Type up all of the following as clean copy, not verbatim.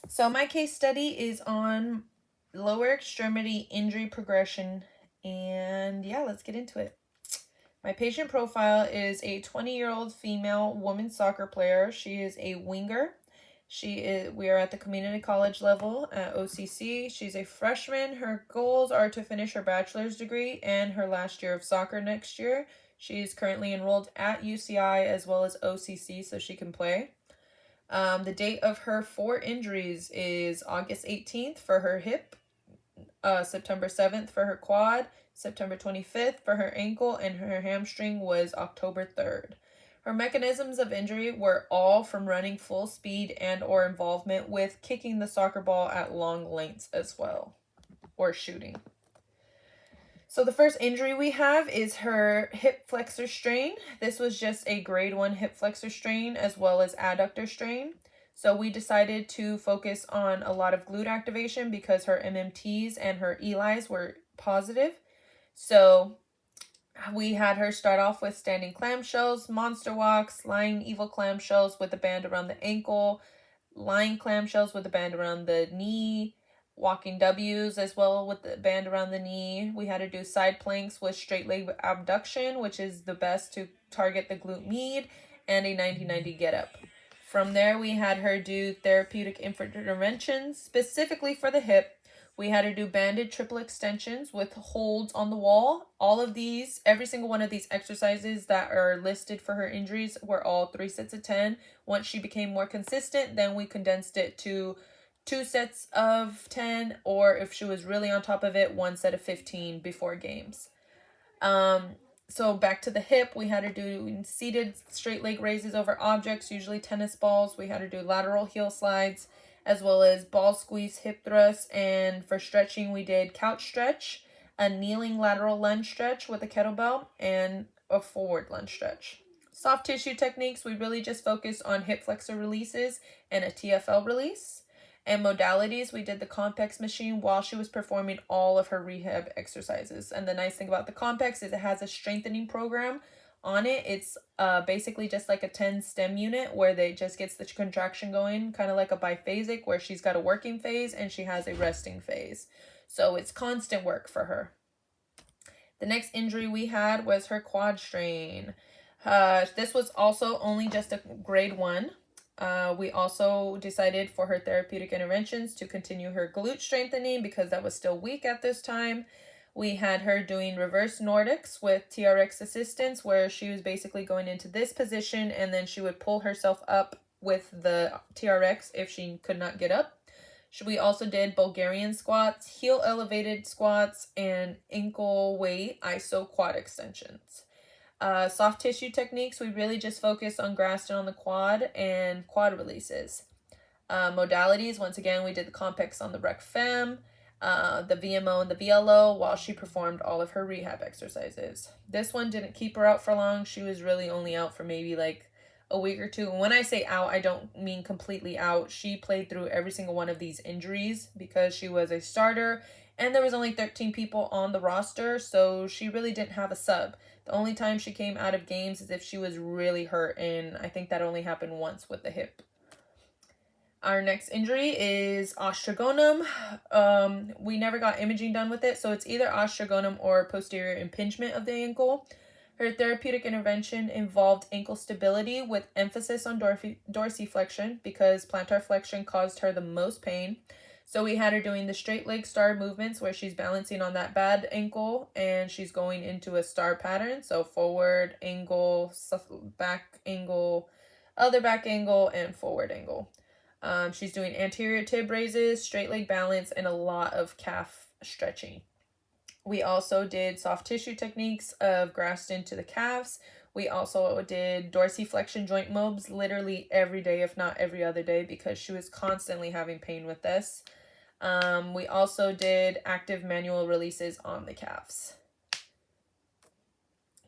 So my case study is on lower extremity injury progression, and yeah, let's get into it. My patient profile is a 20-year-old female women's soccer player. She is a winger. We are at the community college level at OCC. She's a freshman. Her goals are to finish her bachelor's degree and her last year of soccer next year. She is currently enrolled at UCI as well as OCC so she can play. The date of her 4 injuries is August 18th for her hip, September 7th for her quad, September 25th for her ankle, and her hamstring was October 3rd. Her mechanisms of injury were all from running full speed and or involvement with kicking the soccer ball at long lengths as well, or shooting. So the first injury we have is her hip flexor strain. This was just a grade 1 hip flexor strain as well as adductor strain. So we decided to focus on a lot of glute activation because her MMTs and her ELIs were positive. So we had her start off with standing clamshells, monster walks, lying evil clamshells with a band around the ankle, lying clamshells with a band around the knee, walking W's as well with the band around the knee. We had her do side planks with straight leg abduction, which is the best to target the glute med, and a 90-90 get up. From there, we had her do therapeutic interventions specifically for the hip. We had her do banded triple extensions with holds on the wall. All of these, every single one of these exercises that are listed for her injuries were all 3 sets of 10. Once she became more consistent, then we condensed it to 2 sets of 10, or if she was really on top of it, 1 set of 15 before games. So back to the hip, we had her do seated straight leg raises over objects, usually tennis balls. We had her do lateral heel slides, as well as ball squeeze hip thrust. And for stretching, we did couch stretch, a kneeling lateral lunge stretch with a kettlebell, and a forward lunge stretch. Soft tissue techniques, we really just focused on hip flexor releases and a TFL release. And modalities, we did the Compex machine while she was performing all of her rehab exercises. And the nice thing about the Compex is it has a strengthening program on it. It's basically just like a 10 stem unit where they just gets the contraction going, kind of like a biphasic where she's got a working phase and she has a resting phase. So it's constant work for her. The next injury we had was her quad strain. This was also only just a grade 1. We also decided for her therapeutic interventions to continue her glute strengthening because that was still weak at this time. We had her doing reverse Nordics with TRX assistance, where she was basically going into this position and then she would pull herself up with the TRX if she could not get up. We also did Bulgarian squats, heel elevated squats, and ankle weight iso quad extensions. Soft tissue techniques, we really just focus on Graston on the quad and quad releases. Modalities, once again, we did the Compex on the Rec Fem, the VMO and the VLO while she performed all of her rehab exercises. This one didn't keep her out for long. She was really only out for maybe like a week or two. And when I say out, I don't mean completely out. She played through every single one of these injuries because she was a starter and there was only 13 people on the roster, so she really didn't have a sub. The only time she came out of games is if she was really hurt, and I think that only happened once with the hip. Our next injury is osteogonum. We never got imaging done with it, so it's either osteogonum or posterior impingement of the ankle. Her therapeutic intervention involved ankle stability with emphasis on dorsiflexion because plantar flexion caused her the most pain. So we had her doing the straight leg star movements where she's balancing on that bad ankle and she's going into a star pattern. So forward angle, back angle, other back angle, and forward angle. She's doing anterior tib raises, straight leg balance, and a lot of calf stretching. We also did soft tissue techniques of Graston to the calves. We also did dorsiflexion joint mobs literally every day, if not every other day, because she was constantly having pain with this. We also did active manual releases on the calves.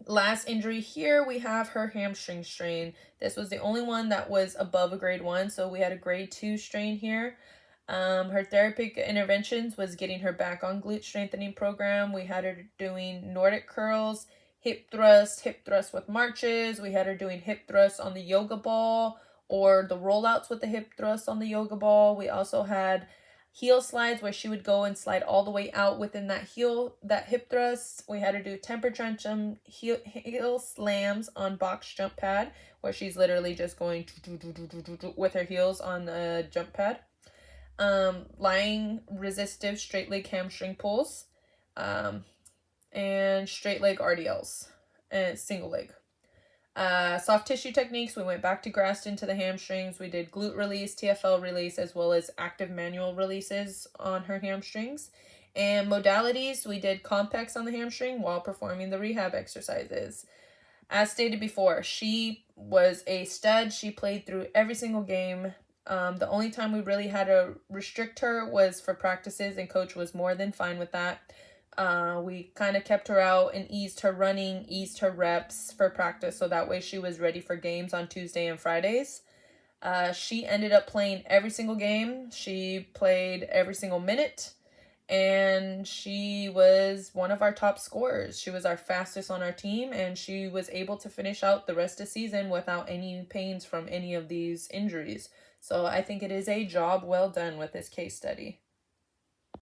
Last injury here, we have her hamstring strain. This was the only one that was above a grade 1, so we had a grade 2 strain here. Her therapeutic interventions was getting her back on glute strengthening program. We had her doing Nordic curls, hip thrust with marches. We had her doing hip thrusts on the yoga ball or the rollouts with the hip thrust on the yoga ball. We also had heel slides where she would go and slide all the way out within that hip thrust. We had her do temper tantrum heel slams on box jump pad, where she's literally just going with her heels on the jump pad. Lying resistive straight leg hamstring pulls, and straight leg RDLs, and single leg. Soft tissue techniques, we went back to grasped into the hamstrings. We did glute release, TFL release, as well as active manual releases on her hamstrings. And modalities, we did complex on the hamstring while performing the rehab exercises. As stated before, she was a stud. She played through every single game. The only time we really had to restrict her was for practices, and coach was more than fine with that. We kind of kept her out and eased her running, eased her reps for practice, so that way she was ready for games on Tuesday and Fridays. She ended up playing every single game. She played every single minute, and she was one of our top scorers. She was our fastest on our team, and she was able to finish out the rest of the season without any pains from any of these injuries. So I think it is a job well done with this case study.